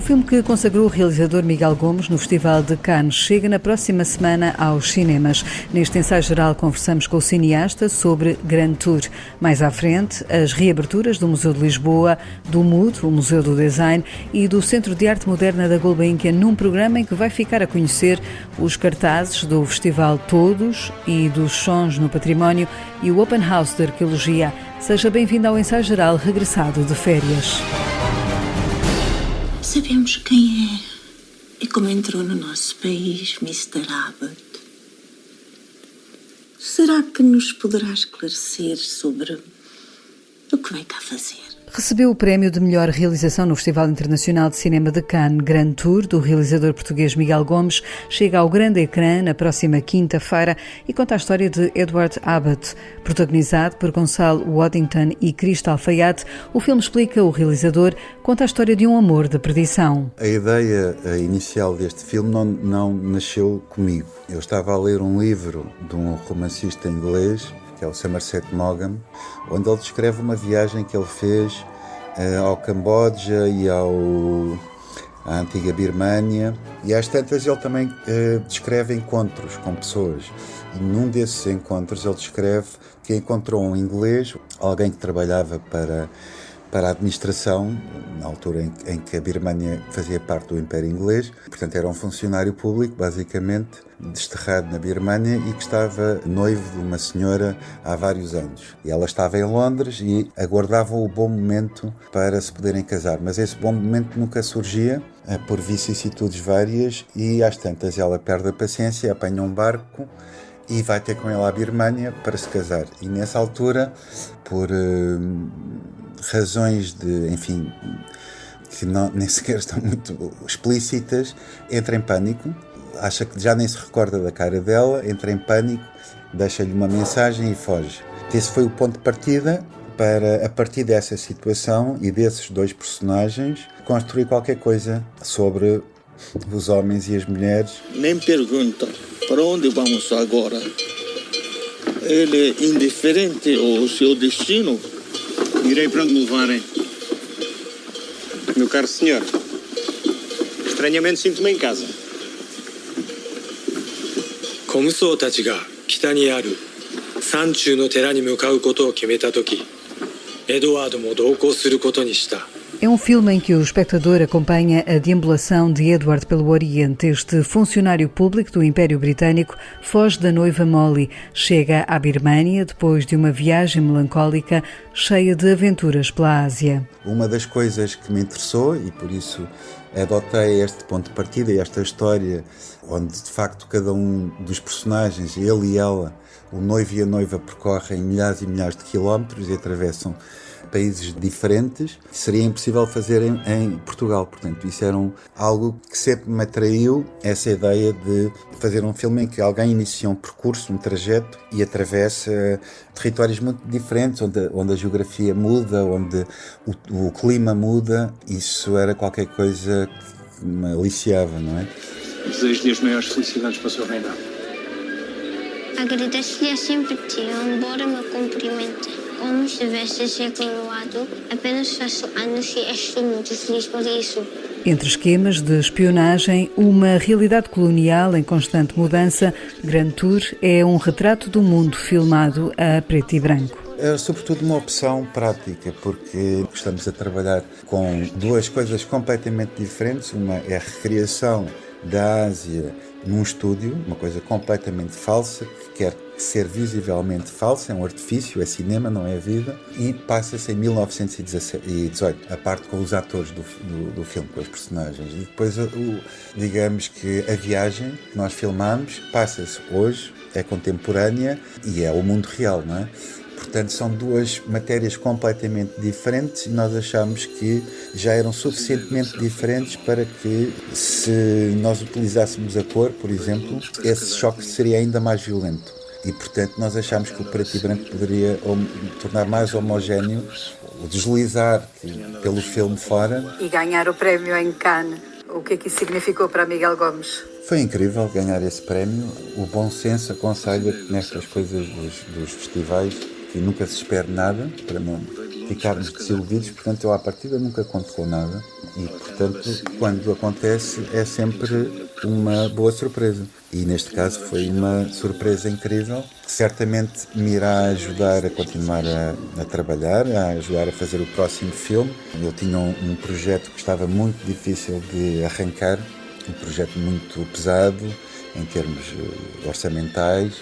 filme que consagrou o realizador Miguel Gomes no Festival de Cannes chega na próxima semana aos cinemas. Neste ensaio geral conversamos com o cineasta sobre Grand Tour. Mais à frente, as reaberturas do Museu de Lisboa, do MUD, o Museu do Design, e do Centro de Arte Moderna da Gulbenkian, num programa em que vai ficar a conhecer os cartazes do festival todos e dos sons no património e o Open House de Arqueologia. Seja bem-vindo ao ensaio geral regressado de férias. Sabemos quem é e como entrou no nosso país, Mr. Abbott. Será que nos poderá esclarecer sobre o que vem cá fazer? Recebeu o prémio de melhor realização no Festival Internacional de Cinema de Cannes. Grand Tour, do realizador português Miguel Gomes, chega ao grande ecrã na próxima quinta-feira e conta a história de Edward Abbott. Protagonizado por Gonçalo Waddington e Cristo Alfaiate, o filme explica o realizador, conta a história de um amor de perdição. A ideia inicial deste filme não nasceu comigo. Eu estava a ler um livro de um romancista inglês, que é o Somerset Maugham, onde ele descreve uma viagem que ele fez ao Camboja e à antiga Birmânia, e às tantas ele também descreve encontros com pessoas, e num desses encontros ele descreve que encontrou um inglês, alguém que trabalhava para a administração, na altura em que a Birmânia fazia parte do Império Inglês. Portanto, era um funcionário público, basicamente, desterrado na Birmânia e que estava noivo de uma senhora há vários anos. E ela estava em Londres e aguardavam o bom momento para se poderem casar. Mas esse bom momento nunca surgia, por vicissitudes várias, e às tantas ela perde a paciência, apanha um barco e vai ter com ele à Birmânia para se casar. E nessa altura, por razões que nem sequer estão muito explícitas, entra em pânico, acha que já nem se recorda da cara dela, entra em pânico, deixa-lhe uma mensagem e foge. Esse foi o ponto de partida para, a partir dessa situação e desses dois personagens, construir qualquer coisa sobre os homens e as mulheres. Nem pergunta para onde vamos agora. Ele é indiferente ao seu destino. Irei para onde me levarem. Meu caro senhor, estranhamente sinto-me em casa. 小無僧たちが北にある山中の寺に向かうことを決めたとき、エドワードも同行することにした。É um filme em que o espectador acompanha a deambulação de Edward pelo Oriente. Este funcionário público do Império Britânico foge da noiva Molly. Chega à Birmânia depois de uma viagem melancólica cheia de aventuras pela Ásia. Uma das coisas que me interessou, e por isso adotei este ponto de partida e esta história, onde de facto cada um dos personagens, ele e ela, o noivo e a noiva, percorrem milhares e milhares de quilómetros e atravessam países diferentes, seria impossível fazer em Portugal. Portanto, isso era algo que sempre me atraiu, essa ideia de fazer um filme em que alguém inicia um percurso, um trajeto e atravessa territórios muito diferentes, onde a geografia muda, onde o clima muda. Isso era qualquer coisa que me aliciava, não é? Desejo-lhe as maiores felicidades para o seu reinado. Agradeço-lhe a simpatia, embora me cumprimente. Como estivesse a ser coroado, apenas faço anos e estou muito feliz por isso. Entre esquemas de espionagem, uma realidade colonial em constante mudança, Grand Tour é um retrato do mundo filmado a preto e branco. É sobretudo uma opção prática, porque estamos a trabalhar com duas coisas completamente diferentes. Uma é a recriação da Ásia num estúdio, uma coisa completamente falsa, que quer ser visivelmente falsa, é um artifício, é cinema, não é vida, e passa-se em 1918, a parte com os atores do filme, com os personagens. E depois, digamos que a viagem que nós filmamos passa-se hoje, é contemporânea e é o mundo real, não é? Portanto, são duas matérias completamente diferentes e nós achamos que já eram suficientemente diferentes para que, se nós utilizássemos a cor, por exemplo, esse choque seria ainda mais violento. E, portanto, nós achamos que o preto e branco poderia tornar mais homogéneo, deslizar pelo filme fora. E ganhar o prémio em Cannes, o que é que isso significou para Miguel Gomes? Foi incrível ganhar esse prémio. O bom senso aconselha que nestas coisas dos festivais que nunca se espere nada, para não ficarmos desiludidos. Portanto, eu à partida nunca conto com nada. e, portanto, quando acontece é sempre uma boa surpresa. E neste caso foi uma surpresa incrível, que certamente me irá ajudar a continuar a trabalhar, a ajudar a fazer o próximo filme. Eu tinha um projeto que estava muito difícil de arrancar, um projeto muito pesado em termos orçamentais,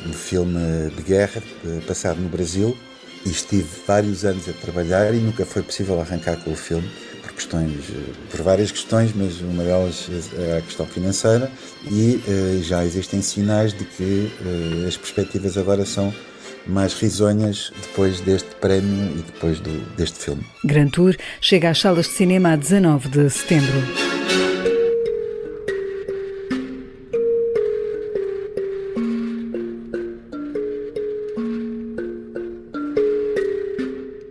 um filme de guerra passado no Brasil, e estive vários anos a trabalhar e nunca foi possível arrancar com o filme por várias questões, mas uma delas é a questão financeira, e já existem sinais de que as perspectivas agora são mais risonhas depois deste prémio e depois deste filme. Grand Tour chega às salas de cinema a 19 de setembro.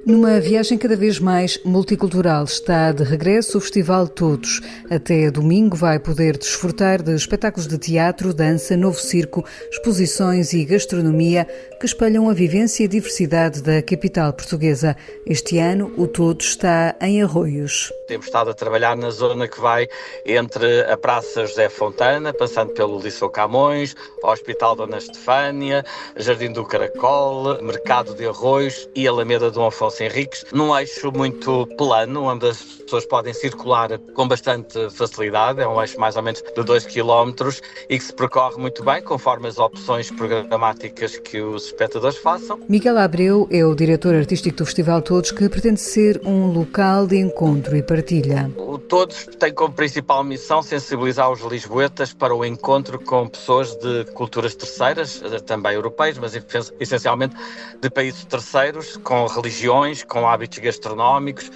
Numa viagem cada vez mais multicultural, está de regresso o Festival Todos. Até domingo vai poder desfrutar de espetáculos de teatro, dança, novo circo, exposições e gastronomia que espelham a vivência e diversidade da capital portuguesa. Este ano, o Todos está em Arroios. Temos estado a trabalhar na zona que vai entre a Praça José Fontana, passando pelo Liceu Camões, Hospital Dona Estefânia, Jardim do Caracol, Mercado de Arroios e Alameda Dom Afonso Henriques, num eixo muito plano, onde as pessoas podem circular com bastante facilidade. É um eixo mais ou menos de 2 km e que se percorre muito bem, conforme as opções programáticas que os espectadores façam. Miguel Abreu é o diretor artístico do Festival Todos, que pretende ser um local de encontro e partilha. O Todos tem como principal missão sensibilizar os lisboetas para o encontro com pessoas de culturas terceiras, também europeias, mas essencialmente de países terceiros, com religiões, com hábitos gastronómicos,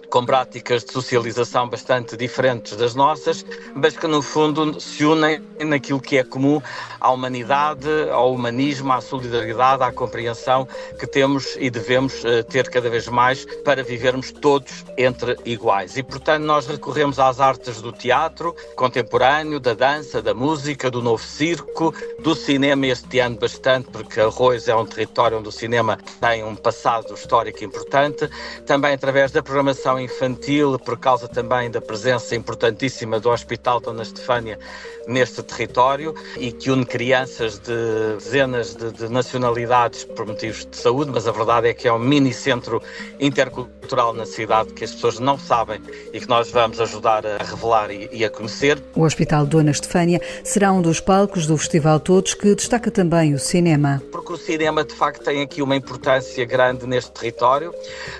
com práticas de socialização bastante diferentes das nossas, mas que no fundo se unem naquilo que é comum à humanidade, ao humanismo, à solidariedade, à compreensão que temos e devemos ter cada vez mais para vivermos todos entre iguais. E, portanto, nós recorremos às artes do teatro contemporâneo, da dança, da música, do novo circo, do cinema este ano bastante, porque Arroios é um território onde o cinema tem um passado histórico importante, também através da programação infantil, por causa também da presença importantíssima do Hospital Dona Estefânia neste território e que une crianças de dezenas de nacionalidades por motivos de saúde, mas a verdade é que é um mini centro intercultural na cidade que as pessoas não sabem e que nós vamos ajudar a revelar e a conhecer. O Hospital Dona Estefânia será um dos palcos do Festival Todos, que destaca também o cinema. Porque o cinema de facto tem aqui uma importância grande neste território,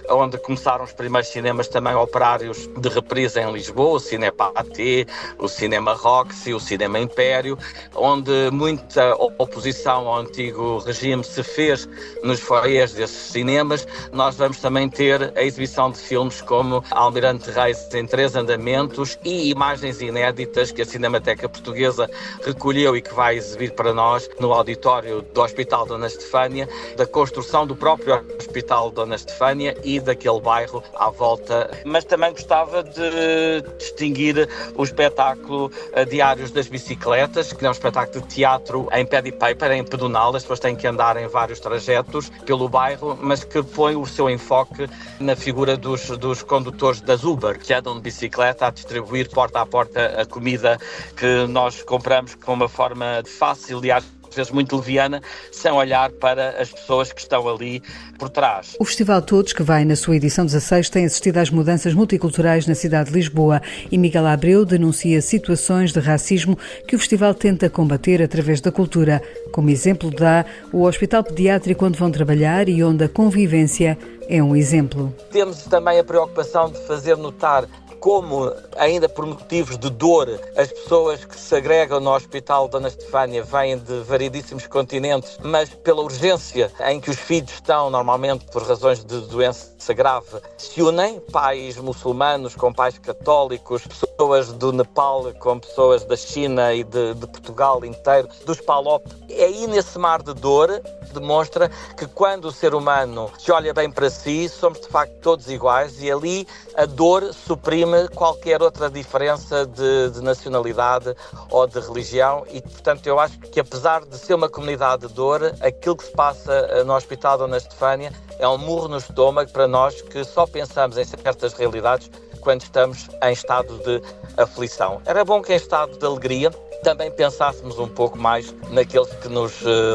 onde começaram os primeiros cinemas também operários de reprisa em Lisboa, o Cine Pathé, o Cinema Roxy, o Cinema Império, onde muita oposição ao antigo regime se fez nos foyers desses cinemas. Nós vamos também ter a exibição de filmes como Almirante Reis em 3 andamentos e imagens inéditas que a Cinemateca Portuguesa recolheu e que vai exibir para nós no auditório do Hospital Dona Estefânia, da construção do próprio Hospital Dona Estefânia e daquele bairro à volta. Mas também gostava de distinguir o espetáculo Diários das Bicicletas, que é um espetáculo de teatro em pad e paper, em pedonal. As pessoas têm que andar em vários trajetos pelo bairro, mas que põe o seu enfoque na figura dos condutores das Uber, que andam de bicicleta a distribuir porta a porta a comida que nós compramos com uma forma fácil e às vezes muito leviana, sem olhar para as pessoas que estão ali por trás. O Festival Todos, que vai na sua edição 16, tem assistido às mudanças multiculturais na cidade de Lisboa, e Miguel Abreu denuncia situações de racismo que o festival tenta combater através da cultura. Como exemplo dá o Hospital Pediátrico onde vão trabalhar e onde a convivência é um exemplo. Temos também a preocupação de fazer notar como, ainda por motivos de dor, as pessoas que se agregam no Hospital Dona Estefânia vêm de variedíssimos continentes, mas pela urgência em que os filhos estão, normalmente por razões de doença grave, se unem, pais muçulmanos com pais católicos, pessoas do Nepal com pessoas da China e de Portugal inteiro, dos PALOP. É aí nesse mar de dor demonstra que quando o ser humano se olha bem para si, somos de facto todos iguais, e ali a dor suprime qualquer outra diferença de nacionalidade ou de religião. E portanto eu acho que, apesar de ser uma comunidade de dor, aquilo que se passa no Hospital Dona Estefânia é um murro no estômago para nós que só pensamos em certas realidades quando estamos em estado de aflição. Era bom que em estado de alegria também pensássemos um pouco mais naqueles que nos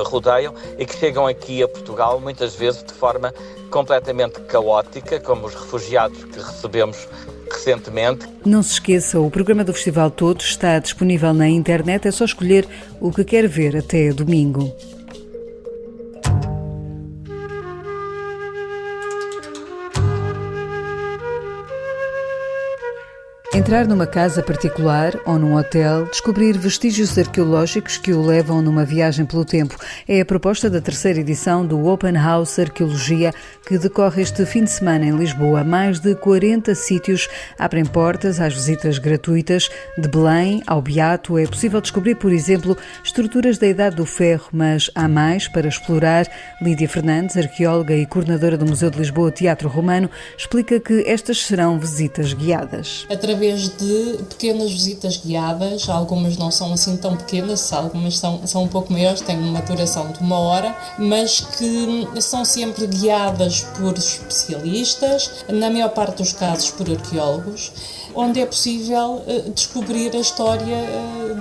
rodeiam e que chegam aqui a Portugal, muitas vezes de forma completamente caótica, como os refugiados que recebemos recentemente. Não se esqueça, o programa do Festival Todos está disponível na internet, é só escolher o que quer ver até domingo. Entrar numa casa particular ou num hotel, descobrir vestígios arqueológicos que o levam numa viagem pelo tempo. É a proposta da terceira edição do Open House Arqueologia, que decorre este fim de semana em Lisboa. Mais de 40 sítios abrem portas às visitas gratuitas. De Belém ao Beato é possível descobrir, por exemplo, estruturas da Idade do Ferro, mas há mais para explorar. Lídia Fernandes, arqueóloga e coordenadora do Museu de Lisboa Teatro Romano, explica que estas serão visitas guiadas. Através de pequenas visitas guiadas, algumas não são assim tão pequenas, algumas são um pouco maiores, têm uma duração de 1 hora, mas que são sempre guiadas por especialistas, na maior parte dos casos por arqueólogos, onde é possível descobrir a história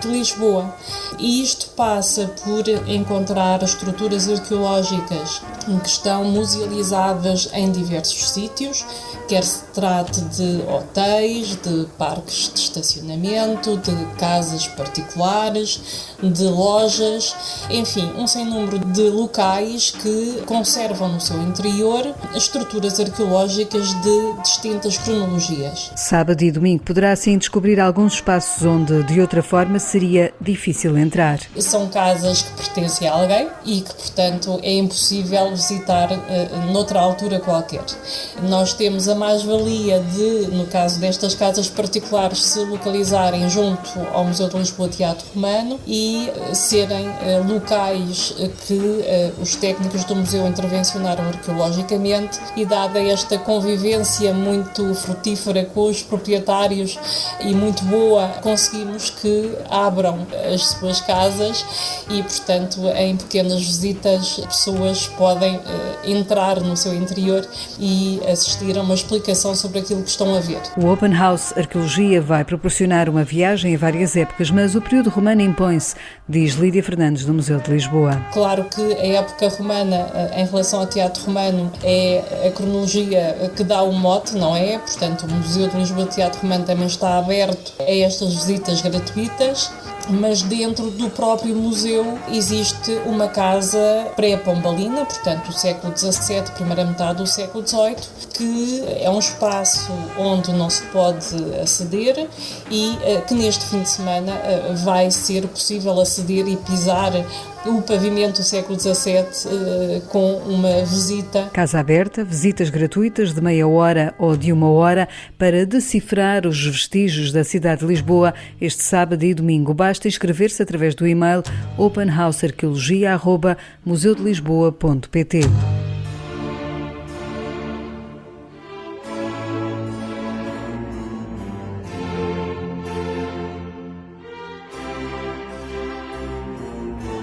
de Lisboa. E isto passa por encontrar estruturas arqueológicas que estão musealizadas em diversos sítios, quer se trate de hotéis, de parques de estacionamento, de casas particulares, de lojas, enfim, um sem número de locais que conservam no seu interior estruturas arqueológicas de distintas cronologias. Sábado e domingo poderá assim descobrir alguns espaços onde de outra forma seria difícil entrar. São casas que pertencem a alguém e que, portanto, é impossível visitar noutra altura qualquer. Nós temos a mais-valia de, no caso destas casas particulares, se localizarem junto ao Museu de Lisboa Teatro Romano e serem locais que os técnicos do museu intervencionaram arqueologicamente, e dada esta convivência muito frutífera com os proprietários e muito boa, conseguimos que abram as suas casas e, portanto, em pequenas visitas, pessoas podem entrar no seu interior e assistir a uma explicação sobre aquilo que estão a ver. O Open House Arqueologia vai proporcionar uma viagem a várias épocas, mas o período romano impõe-se, diz Lídia Fernandes, do Museu de Lisboa. Claro que a época romana, em relação ao teatro romano, é a cronologia que dá o mote, não é? Portanto, o Museu de Lisboa Teatro Romano também está aberto a estas visitas gratuitas, mas dentro do próprio museu existe uma casa pré-pombalina, portanto do século XVII, primeira metade do século XVIII, que é um espaço onde não se pode aceder e que neste fim de semana vai ser possível aceder e pisar o pavimento do século XVII com uma visita. Casa aberta, visitas gratuitas de meia hora ou de 1 hora para decifrar os vestígios da cidade de Lisboa este sábado e domingo. Basta inscrever-se através do e-mail openhousearqueologia@museudelisboa.pt.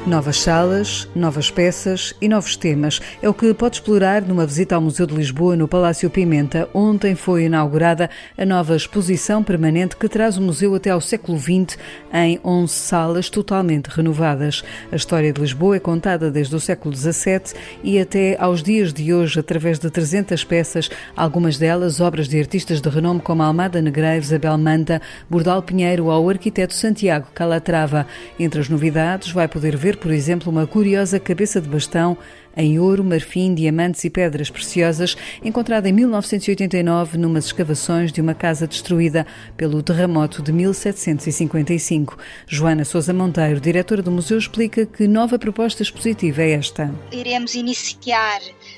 Novas salas, novas peças e novos temas. É o que pode explorar numa visita ao Museu de Lisboa, no Palácio Pimenta. Ontem foi inaugurada a nova exposição permanente que traz o museu até ao século XX em 11 salas totalmente renovadas. A história de Lisboa é contada desde o século XVII e até aos dias de hoje através de 300 peças, algumas delas obras de artistas de renome como Almada Negreiros, Abel Manta, Bordal Pinheiro ou o arquiteto Santiago Calatrava. Entre as novidades vai poder ver, por exemplo, uma curiosa cabeça de bastão em ouro, marfim, diamantes e pedras preciosas, encontrada em 1989 numas escavações de uma casa destruída pelo terremoto de 1755. Joana Sousa Monteiro, diretora do museu, explica que nova proposta expositiva é esta. Iremos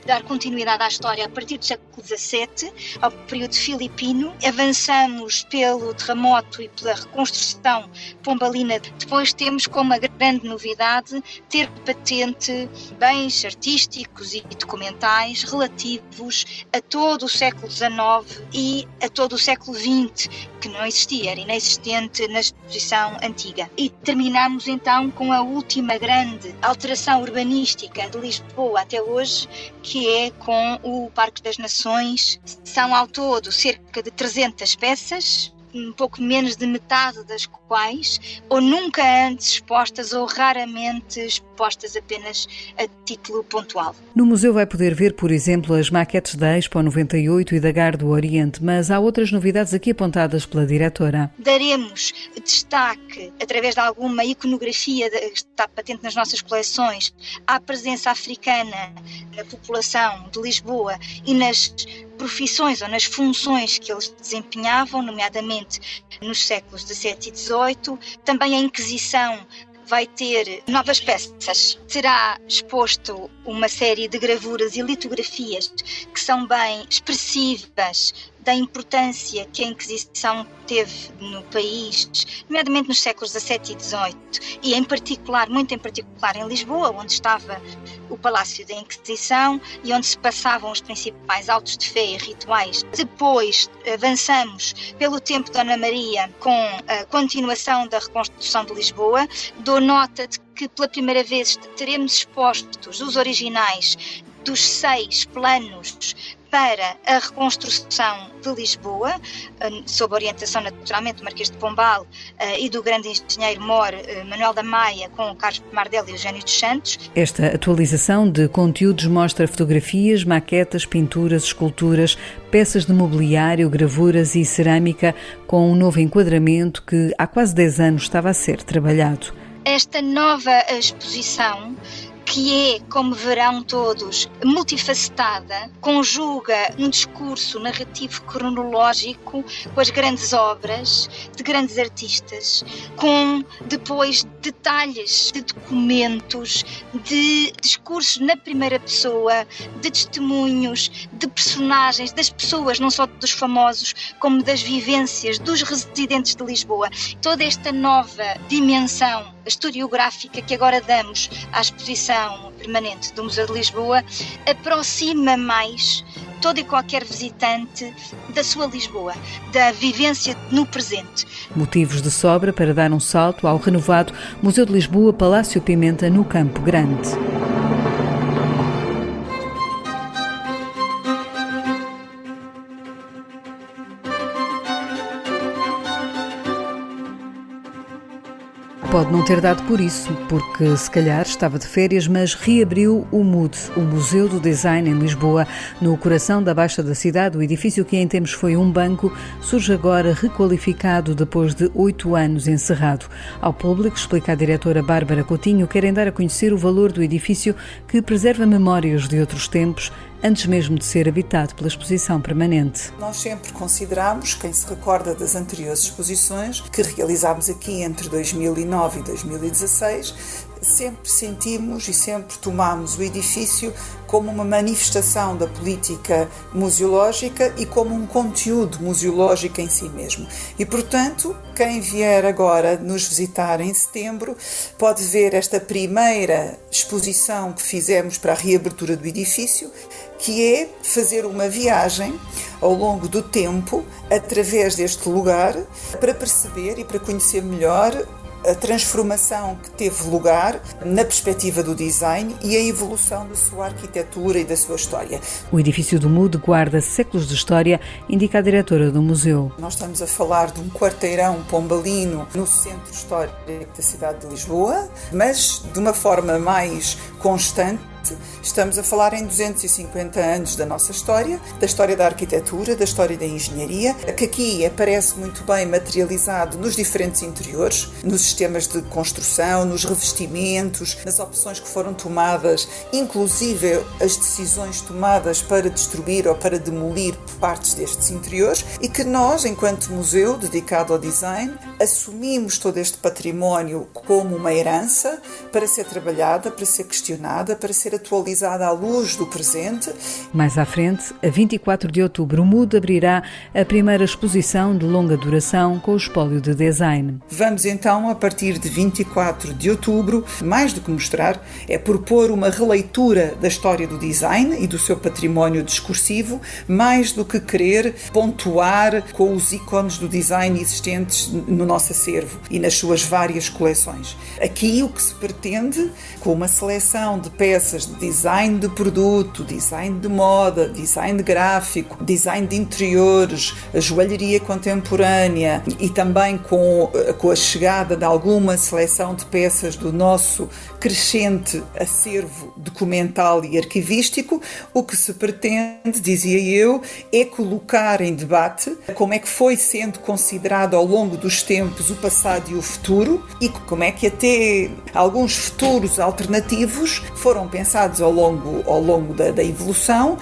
dar continuidade à história a partir do século XVII, ao período filipino. Avançamos pelo terremoto e pela reconstrução pombalina. Depois temos como a grande novidade ter patente bens artísticos e documentais relativos a todo o século XIX e a todo o século XX, que não existia, era inexistente na exposição antiga. E terminamos então com a última grande alteração urbanística de Lisboa até hoje, que é com o Parque das Nações. São ao todo cerca de 300 peças, um pouco menos de metade das quais ou nunca antes expostas ou raramente expostas apenas a título pontual. No museu vai poder ver, por exemplo, as maquetes da Expo 98 e da GAR do Oriente, mas há outras novidades aqui apontadas pela diretora. Daremos destaque, através de alguma iconografia que está patente nas nossas coleções, à presença africana na população de Lisboa e nas profissões ou nas funções que eles desempenhavam, nomeadamente nos séculos XVII e XVIII. Também a Inquisição vai ter novas peças. Será exposto uma série de gravuras e litografias que são bem expressivas da importância que a Inquisição teve no país, nomeadamente nos séculos XVII e XVIII, e em particular, muito em particular em Lisboa, onde estava o Palácio da Inquisição e onde se passavam os principais autos de fé e rituais. Depois avançamos pelo tempo de Dona Maria com a continuação da reconstrução de Lisboa. Dou nota de que pela primeira vez teremos expostos os originais dos 6 planos para a reconstrução de Lisboa, sob a orientação naturalmente do Marquês de Pombal e do grande engenheiro mor Manuel da Maia, com o Carlos Mardel e Eugênio dos Santos. Esta atualização de conteúdos mostra fotografias, maquetas, pinturas, esculturas, peças de mobiliário, gravuras e cerâmica com um novo enquadramento que há quase 10 anos estava a ser trabalhado. Esta nova exposição, que é, como verão todos, multifacetada, conjuga um discurso narrativo cronológico com as grandes obras de grandes artistas, com depois detalhes de documentos, de discursos na primeira pessoa, de testemunhos, de personagens, das pessoas, não só dos famosos, como das vivências dos residentes de Lisboa. Toda esta nova dimensão historiográfica que agora damos à exposição permanente do Museu de Lisboa aproxima mais todo e qualquer visitante da sua Lisboa, da vivência no presente. Motivos de sobra para dar um salto ao renovado Museu de Lisboa Palácio Pimenta no Campo Grande. Pode não ter dado por isso, porque se calhar estava de férias, mas reabriu o MUD, o Museu do Design em Lisboa, no coração da Baixa da cidade. O edifício que em tempos foi um banco surge agora requalificado depois de 8 anos encerrado. Ao público, explica a diretora Bárbara Coutinho, querem dar a conhecer o valor do edifício que preserva memórias de outros tempos, antes mesmo de ser habitado pela exposição permanente. Nós sempre consideramos, quem se recorda das anteriores exposições que realizámos aqui entre 2009 e 2016, sempre sentimos e sempre tomámos o edifício como uma manifestação da política museológica e como um conteúdo museológico em si mesmo. E, portanto, quem vier agora nos visitar em setembro pode ver esta primeira exposição que fizemos para a reabertura do edifício, que é fazer uma viagem ao longo do tempo através deste lugar para perceber e para conhecer melhor a transformação que teve lugar na perspectiva do design e a evolução da sua arquitetura e da sua história. O edifício do MUD guarda séculos de história, indica a diretora do museu. Nós estamos a falar de um quarteirão pombalino no centro histórico da cidade de Lisboa, mas de uma forma mais constante. Estamos a falar em 250 anos da nossa história, da história da arquitetura, da história da engenharia, que aqui aparece muito bem materializado nos diferentes interiores, nos sistemas de construção, nos revestimentos, nas opções que foram tomadas, inclusive as decisões tomadas para destruir ou para demolir partes destes interiores, e que nós, enquanto museu dedicado ao design, assumimos todo este património como uma herança para ser trabalhada, para ser questionada, para ser atualizada à luz do presente. Mais à frente, a 24 de outubro, o MUD abrirá a primeira exposição de longa duração com o espólio de design. Vamos então, a partir de 24 de outubro, mais do que mostrar, é propor uma releitura da história do design e do seu património discursivo, mais do que querer pontuar com os ícones do design existentes no nosso acervo e nas suas várias coleções. Aqui o que se pretende, com uma seleção de peças peças de design de produto, design de moda, design gráfico, design de interiores, a joalharia contemporânea e também com a chegada de alguma seleção de peças do nosso crescente acervo documental e arquivístico, o que se pretende, dizia eu, é colocar em debate como é que foi sendo considerado ao longo dos tempos o passado e o futuro e como é que até alguns futuros alternativos foram pensados ao longo da evolução,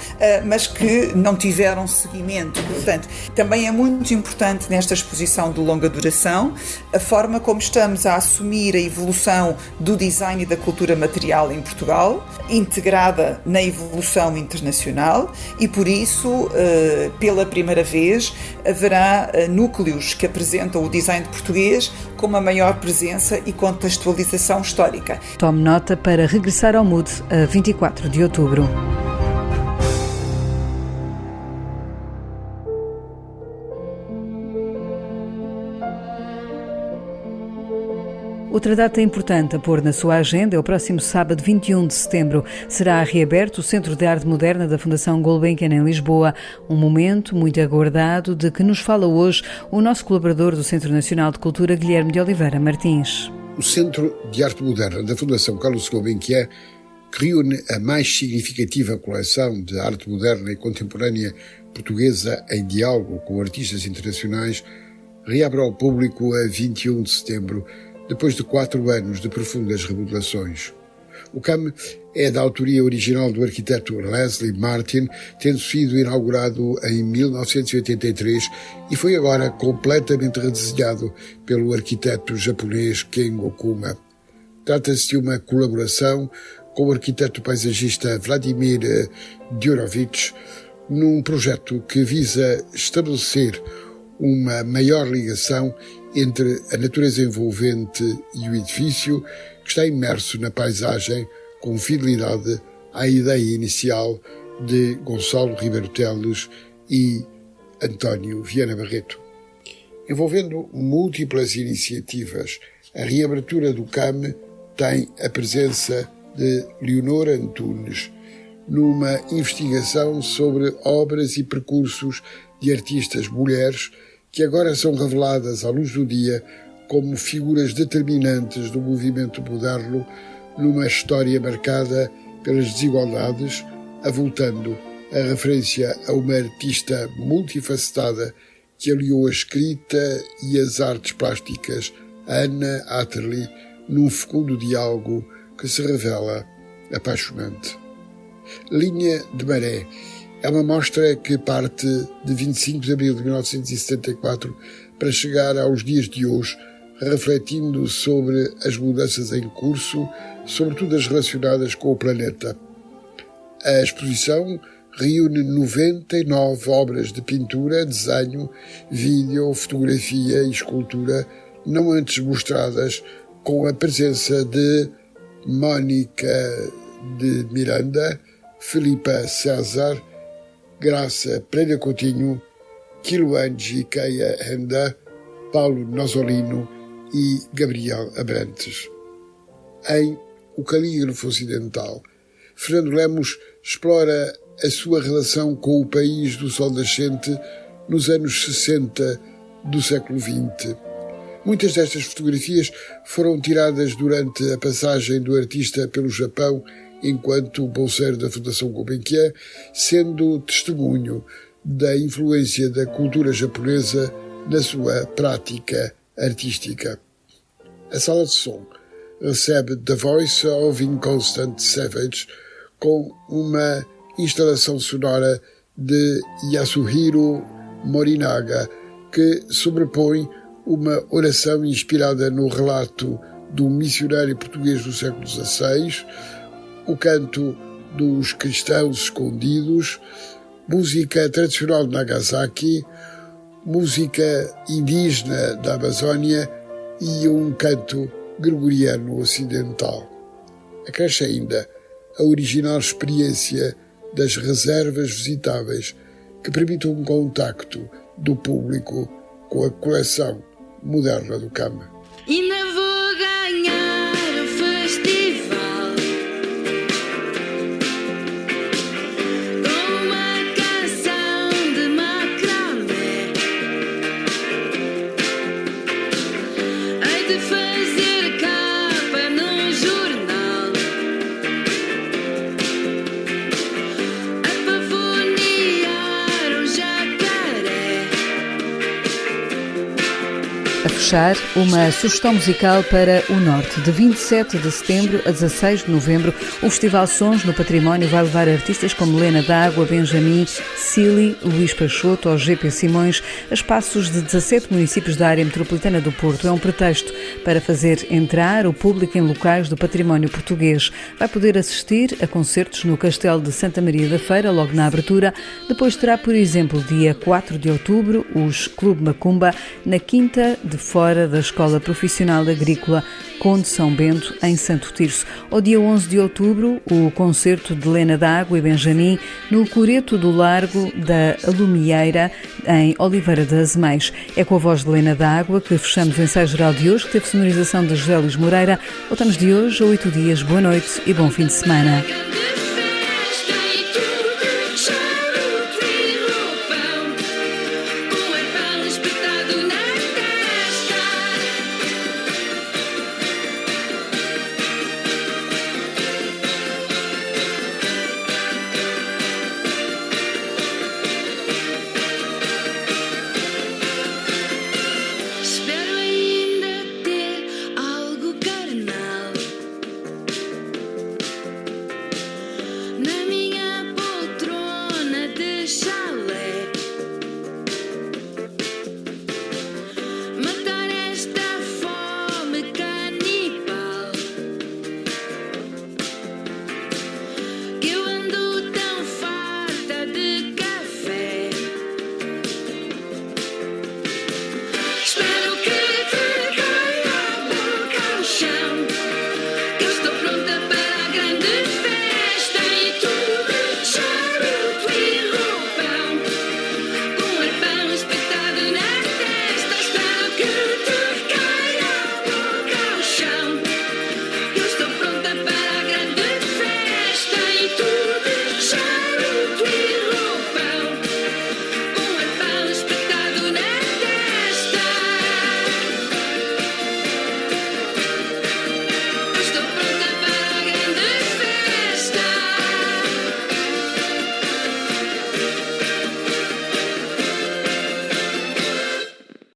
mas que não tiveram seguimento. Portanto, também é muito importante nesta exposição de longa duração a forma como estamos a assumir a evolução do design e da cultura material em Portugal, integrada na evolução internacional, e por isso, pela primeira vez, haverá núcleos que apresentam o design português com uma maior presença e contextualização histórica. Tome nota para regressar ao MUD a 24 de outubro. Outra data importante a pôr na sua agenda é o próximo sábado, 21 de setembro. Será reaberto o Centro de Arte Moderna da Fundação Gulbenkian em Lisboa. Um momento muito aguardado de que nos fala hoje o nosso colaborador do Centro Nacional de Cultura, Guilherme de Oliveira Martins. O Centro de Arte Moderna da Fundação Carlos Gulbenkian, que reúne a mais significativa coleção de arte moderna e contemporânea portuguesa em diálogo com artistas internacionais, reabre ao público a 21 de setembro, depois de 4 anos de profundas remodelações. O CAM é da autoria original do arquiteto Leslie Martin, tendo sido inaugurado em 1983 e foi agora completamente redesenhado pelo arquiteto japonês Ken Okuma. Trata-se de uma colaboração com o arquiteto paisagista Vladimir Djurovic num projeto que visa estabelecer uma maior ligação entre a natureza envolvente e o edifício, que está imerso na paisagem com fidelidade à ideia inicial de Gonçalo Ribeiro Teles e António Viana Barreto. Envolvendo múltiplas iniciativas, a reabertura do CAM tem a presença de Leonor Antunes, numa investigação sobre obras e percursos de artistas mulheres que agora são reveladas à luz do dia como figuras determinantes do movimento moderno numa história marcada pelas desigualdades, avultando a referência a uma artista multifacetada que aliou a escrita e as artes plásticas, Anna Atterley, num fecundo diálogo que se revela apaixonante. Linha de Maré é uma mostra que parte de 25 de abril de 1974 para chegar aos dias de hoje, refletindo sobre as mudanças em curso, sobretudo as relacionadas com o planeta. A exposição reúne 99 obras de pintura, desenho, vídeo, fotografia e escultura não antes mostradas, com a presença de Mónica de Miranda, Filipa César, Graça Pereira Coutinho, Kiluanji Keia Henda, Paulo Nosolino e Gabriel Abrantes. Em O Calígrafo Ocidental, Fernando Lemos explora a sua relação com o país do sol nascente nos anos 60 do século XX. Muitas destas fotografias foram tiradas durante a passagem do artista pelo Japão enquanto bolseiro da Fundação Gulbenkian, sendo testemunho da influência da cultura japonesa na sua prática artística. A sala de som recebe The Voice of Inconstant Savage com uma instalação sonora de Yasuhiro Morinaga, que sobrepõe uma oração inspirada no relato do missionário português do século XVI, o canto dos cristãos escondidos, música tradicional de Nagasaki, música indígena da Amazónia e um canto gregoriano ocidental. Acresce ainda a original experiência das reservas visitáveis que permitem um contacto do público com a coleção moderna do CAM. Ainda vou ganhar o festival. fechar, uma sugestão musical para o Norte. De 27 de setembro a 16 de novembro, o Festival Sons no Património vai levar artistas como Lena D'Água, Benjamin, Cili, Luís Peixoto ou GP Simões a espaços de 17 municípios da área metropolitana do Porto. É um pretexto para fazer entrar o público em locais do património português. Vai poder assistir a concertos no Castelo de Santa Maria da Feira, logo na abertura. Depois terá, por exemplo, dia 4 de outubro, os Clube Macumba, na Quinta de Fora da Escola Profissional Agrícola Conde São Bento, em Santo Tirso. Ao dia 11 de outubro, o concerto de Lena D'Água e Benjamin no Coreto do Largo da Alumieira, em Oliveira das Meias. É com a voz de Lena D'Água que fechamos o ensaio geral de hoje, que teve sonorização de José Luís Moreira. Voltamos de hoje a 8 dias. Boa noite e bom fim de semana.